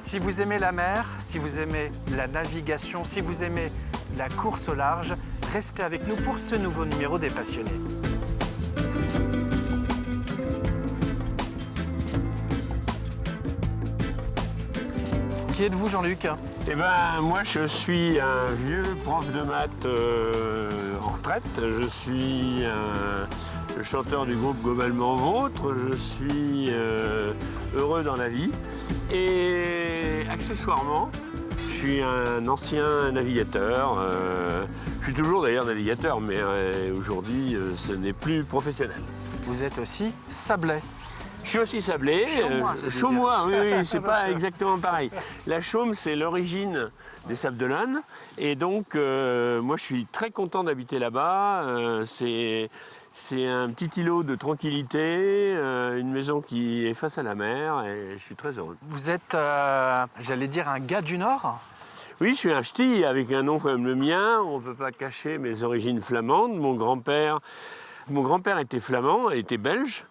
Si vous aimez la mer, si vous aimez la navigation, si vous aimez la course au large, restez avec nous pour ce nouveau numéro des Passionnés. Qui êtes-vous, Jean-Luc? Eh ben, moi, je suis un vieux prof de maths en retraite. Je suis le chanteur du groupe Globalement Vôtre. Je suis heureux dans la vie. Et accessoirement, je suis un ancien navigateur. Je suis toujours d'ailleurs navigateur, mais aujourd'hui, ce n'est plus professionnel. Vous êtes aussi sablais. Je suis aussi sablé. Chaumois, oui, c'est pas exactement pareil. La Chaume, c'est l'origine des Sables d'Olonne. Et donc, moi, je suis très content d'habiter là-bas. C'est un petit îlot de tranquillité, une maison qui est face à la mer, et je suis très heureux. Vous êtes, j'allais dire, un gars du Nord? Oui, je suis un ch'ti avec un nom comme le mien. On ne peut pas cacher mes origines flamandes. Mon grand-père était flamand, était belge.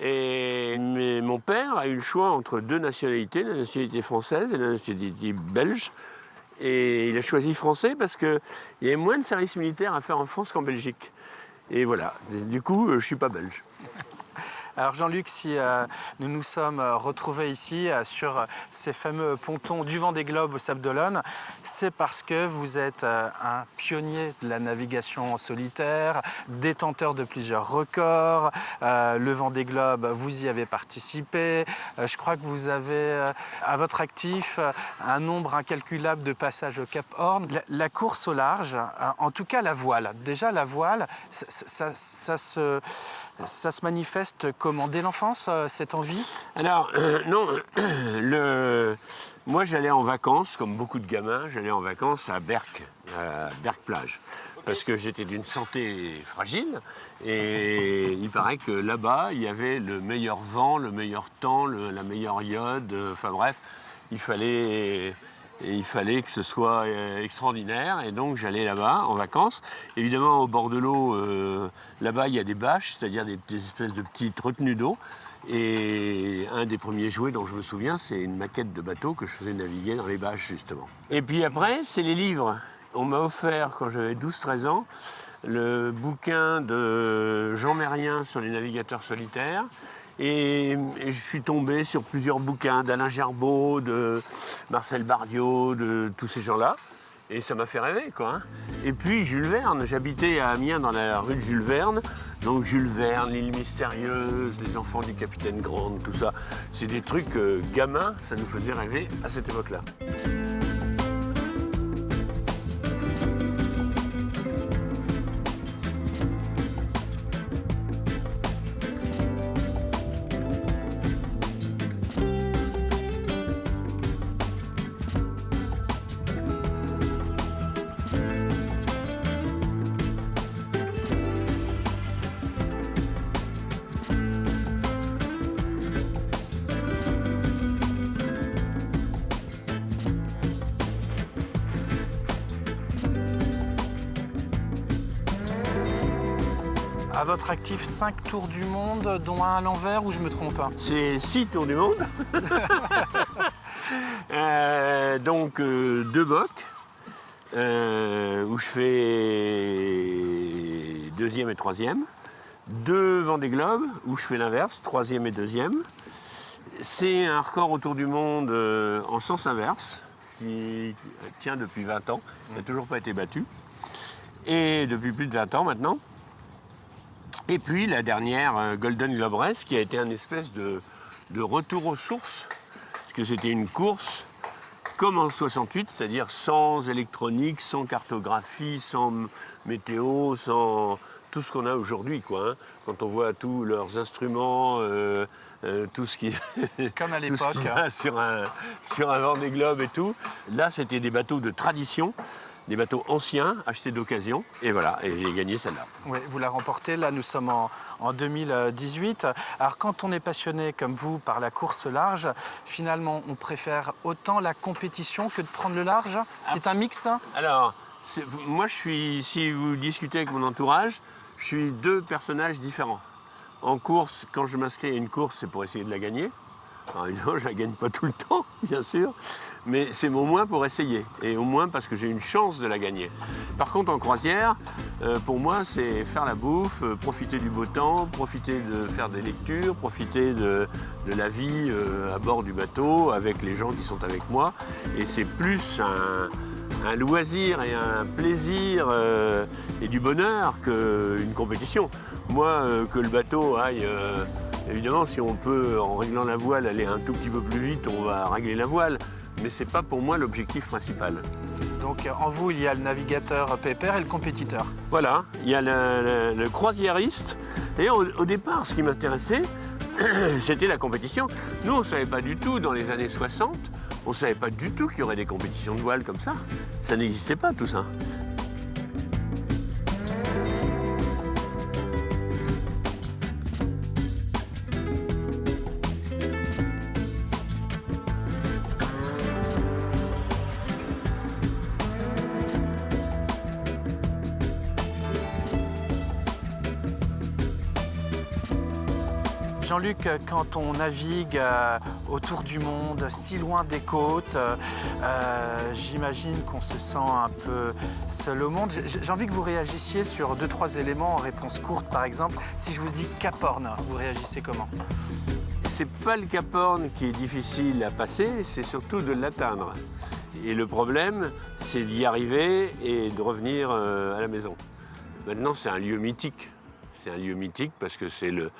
Mais mon père a eu le choix entre deux nationalités, la nationalité française et la nationalité belge. Et il a choisi français parce qu'il y avait moins de service militaire à faire en France qu'en Belgique. Et voilà, du coup, je ne suis pas belge. Alors Jean-Luc, si nous nous sommes retrouvés ici sur ces fameux pontons du Vendée Globe au Sables d'Olonne, c'est parce que vous êtes un pionnier de la navigation en solitaire, détenteur de plusieurs records. Le Vendée Globe, vous y avez participé. Je crois que vous avez à votre actif un nombre incalculable de passages au Cap Horn. La course au large, en tout cas la voile. Déjà la voile, ça se manifeste comment? Dès l'enfance, cette envie? Alors, non, moi j'allais en vacances, comme beaucoup de gamins, j'allais en vacances à Berck-Plage. Parce que j'étais d'une santé fragile et il paraît que là-bas, il y avait le meilleur vent, le meilleur temps, la meilleure iode, enfin bref, il fallait que ce soit extraordinaire, et donc j'allais là-bas en vacances. Évidemment, au bord de l'eau, là-bas, il y a des bâches, c'est-à-dire des espèces de petites retenues d'eau. Et un des premiers jouets dont je me souviens, c'est une maquette de bateau que je faisais naviguer dans les bâches, justement. Et puis après, c'est les livres. On m'a offert, quand j'avais 12-13 ans, le bouquin de Jean Mérien sur les navigateurs solitaires. Et je suis tombé sur plusieurs bouquins d'Alain Gerbaud, de Marcel Bardiot, de tous ces gens-là. Et ça m'a fait rêver, quoi. Hein. Et puis Jules Verne, j'habitais à Amiens dans la rue de Jules Verne. Donc Jules Verne, l'île mystérieuse, les enfants du capitaine Grant, tout ça. C'est des trucs gamins, ça nous faisait rêver à cette époque-là. À votre actif, 5 tours du monde, dont un à l'envers, ou je me trompe? C'est 6 tours du monde. Donc 2 bocs, où je fais 2e et 3e. 2 Vendée Globe, où je fais l'inverse, 3e et 2e. C'est un record autour du monde en sens inverse, qui tient depuis 20 ans. Il n'a toujours pas été battu. Et depuis plus de 20 ans maintenant. Et puis la dernière Golden Globe Race, qui a été un espèce de retour aux sources, parce que c'était une course comme en 68, c'est-à-dire sans électronique, sans cartographie, sans météo, sans tout ce qu'on a aujourd'hui, quoi. Hein. Quand on voit tous leurs instruments, tout ce qui comme à l'époque, sur un Vendée Globe et tout. Là, c'était des bateaux de tradition. Des bateaux anciens, achetés d'occasion, et voilà, et j'ai gagné celle-là. Oui, vous la remportez, là nous sommes en 2018. Alors quand on est passionné comme vous par la course large, finalement on préfère autant la compétition que de prendre le large? C'est un mix? Alors, moi je suis, si vous discutez avec mon entourage, je suis 2 personnages différents. En course, quand je m'inscris à une course, c'est pour essayer de la gagner. Alors évidemment, je ne la gagne pas tout le temps, bien sûr, mais c'est au moins pour essayer, et au moins parce que j'ai une chance de la gagner. Par contre, en croisière, pour moi, c'est faire la bouffe, profiter du beau temps, profiter de faire des lectures, profiter de la vie à bord du bateau, avec les gens qui sont avec moi, et c'est plus un loisir et un plaisir et du bonheur qu'une compétition. Moi, que le bateau aille... évidemment, si on peut, en réglant la voile, aller un tout petit peu plus vite, on va régler la voile. Mais ce n'est pas pour moi l'objectif principal. Donc en vous, il y a le navigateur pépère et le compétiteur. Voilà, il y a le croisiériste. Et au départ, ce qui m'intéressait, c'était la compétition. Nous, on ne savait pas du tout, dans les années 60, on ne savait pas du tout qu'il y aurait des compétitions de voile comme ça. Ça n'existait pas, tout ça. Jean-Luc, quand on navigue autour du monde, si loin des côtes, j'imagine qu'on se sent un peu seul au monde. J'ai envie que vous réagissiez sur 2-3 éléments en réponse courte, par exemple. Si je vous dis Cap Horn, vous réagissez comment? C'est pas le Cap Horn qui est difficile à passer, c'est surtout de l'atteindre. Et le problème, c'est d'y arriver et de revenir à la maison. Maintenant, c'est un lieu mythique. C'est un lieu mythique parce que c'est le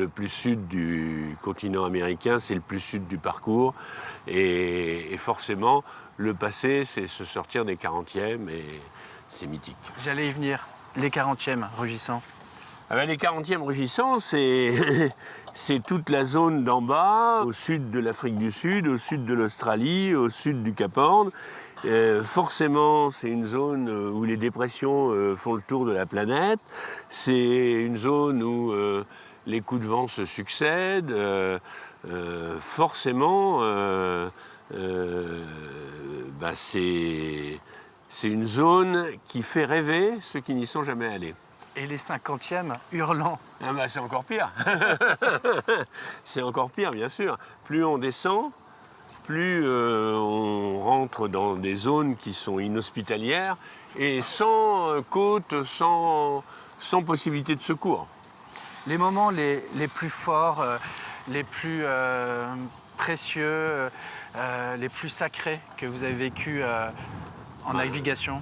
plus sud du continent américain, c'est le plus sud du parcours. Et forcément, le passé, c'est se sortir des 40e et c'est mythique. J'allais y venir. Les 40e, rugissants. Ah ben, les 40e rugissants, c'est toute la zone d'en bas, au sud de l'Afrique du Sud, au sud de l'Australie, au sud du Cap Horn. Forcément, c'est une zone où les dépressions font le tour de la planète. C'est une zone où les coups de vent se succèdent. Forcément, c'est une zone qui fait rêver ceux qui n'y sont jamais allés. Et les 50e hurlant. Ah bah, c'est encore pire. C'est encore pire, bien sûr. Plus on descend, plus on rentre dans des zones qui sont inhospitalières et sans côte, sans possibilité de secours. Les moments les plus forts, les plus précieux, les plus sacrés que vous avez vécus en navigation?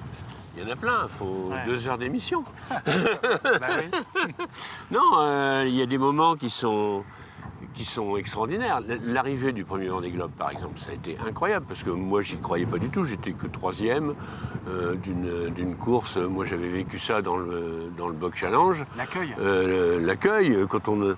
Il y en a plein, il faut 2 heures d'émission. Bah oui. Non, il y a des moments qui sont extraordinaires. L'arrivée du premier Vendée Globe, par exemple, ça a été incroyable parce que moi, j'y croyais pas du tout. J'étais que 3e d'une course. Moi, j'avais vécu ça dans le Boc Challenge. L'accueil. L'accueil, quand on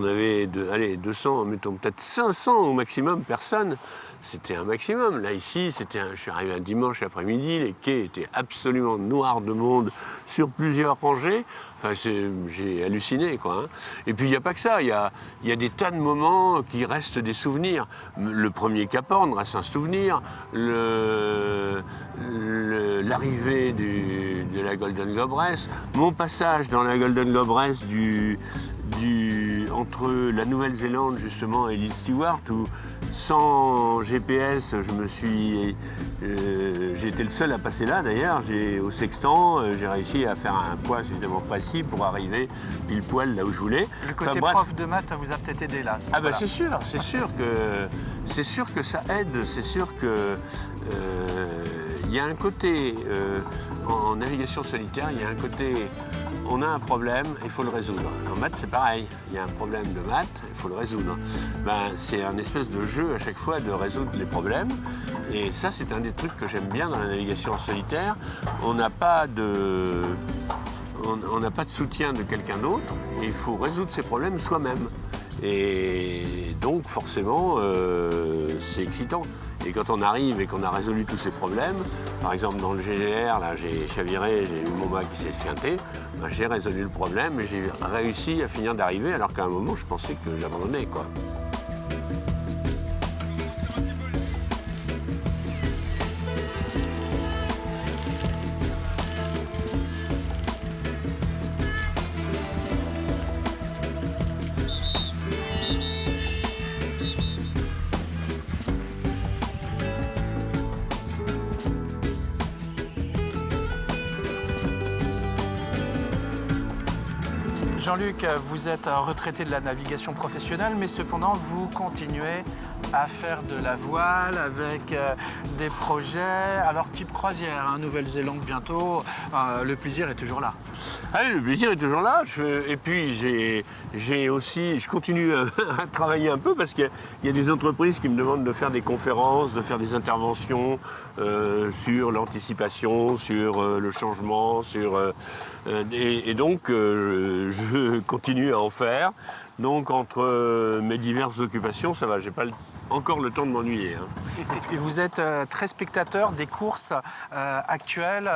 avait 200, mettons peut-être 500 au maximum personnes. C'était un maximum. Là, ici, je suis arrivé un dimanche après-midi, les quais étaient absolument noirs de monde sur plusieurs rangées. Enfin, j'ai halluciné, quoi. Hein. Et puis, il n'y a pas que ça. Il y a des tas de moments qui restent des souvenirs. Le premier Cap Horn reste un souvenir. L'arrivée de la Golden Globe Race. Mon passage dans la Golden Globe Race entre la Nouvelle-Zélande, justement, et l'île Stewart, où sans GPS, j'ai été le seul à passer là d'ailleurs. Au sextant, j'ai réussi à faire un poids suffisamment précis pour arriver pile poil là où je voulais. Le côté prof de maths vous a peut-être aidé là. Ah bah c'est sûr que ça aide, c'est sûr que il y a un côté en navigation solitaire, il y a un côté on a un problème, il faut le résoudre. En maths, c'est pareil. Il y a un problème de maths, il faut le résoudre. C'est un espèce de jeu à chaque fois de résoudre les problèmes. Et ça, c'est un des trucs que j'aime bien dans la navigation en solitaire. On n'a pas de soutien de quelqu'un d'autre et il faut résoudre ses problèmes soi-même. Et donc, forcément, c'est excitant. Et quand on arrive et qu'on a résolu tous ces problèmes, par exemple dans le GGR, là j'ai chaviré, j'ai eu mon mât qui s'est esquinté, j'ai résolu le problème et j'ai réussi à finir d'arriver alors qu'à un moment je pensais que j'abandonnais, quoi. Jean-Luc, vous êtes retraité de la navigation professionnelle, mais cependant, vous continuez à faire de la voile avec des projets, alors type croisière, hein, Nouvelle-Zélande bientôt, le plaisir est toujours là. Ah oui, le plaisir est toujours là. Et puis je continue à travailler un peu parce qu'il y a des entreprises qui me demandent de faire des conférences, de faire des interventions sur l'anticipation, sur le changement, et donc je continue à en faire. Donc entre mes diverses occupations, ça va, j'ai pas encore le temps de m'ennuyer. Hein. Et vous êtes très spectateur des courses actuelles,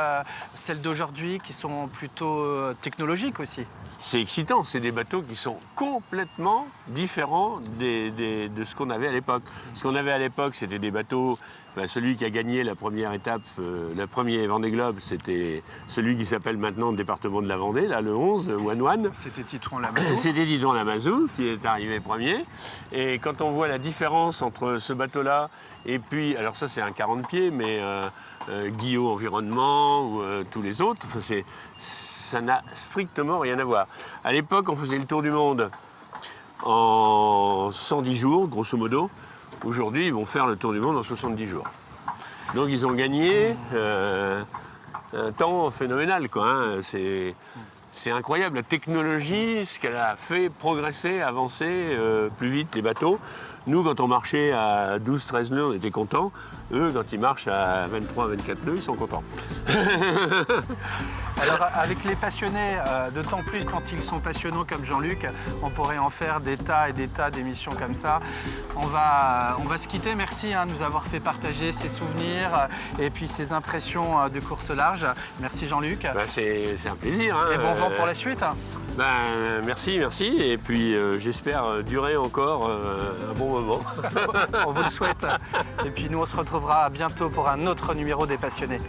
celles d'aujourd'hui qui sont plutôt technologiques aussi. C'est excitant, c'est des bateaux qui sont complètement différents de ce qu'on avait à l'époque. Ce qu'on avait à l'époque, c'était des bateaux, celui qui a gagné la première étape, le premier Vendée Globe, c'était celui qui s'appelle maintenant le département de la Vendée, là, le 11, One One. C'était Titron Lamazou. C'était Titron Lamazou qui est arrivé premier. Et quand on voit la différence entre ce bateau-là et puis, alors ça c'est un 40 pieds, mais Guillaume Environnement ou tous les autres, ça n'a strictement rien à voir. À l'époque, on faisait le tour du monde en 110 jours, grosso modo. Aujourd'hui, ils vont faire le tour du monde en 70 jours. Donc, ils ont gagné un temps phénoménal, quoi. Hein. C'est incroyable. La technologie, ce qu'elle a fait progresser, avancer plus vite les bateaux. Nous, quand on marchait à 12-13 nœuds, on était contents. Eux, quand ils marchent à 23-24 nœuds, ils sont contents. Alors, avec les passionnés, d'autant plus quand ils sont passionnants comme Jean-Luc, on pourrait en faire des tas et des tas d'émissions comme ça. On va se quitter. Merci de nous avoir fait partager ces souvenirs et puis ces impressions de course large. Merci Jean-Luc. C'est un plaisir. Hein. Et bon vent pour la suite. Merci. Et puis j'espère durer encore un bon moment. On vous le souhaite. Et puis nous, on se retrouvera bientôt pour un autre numéro des Passionnés.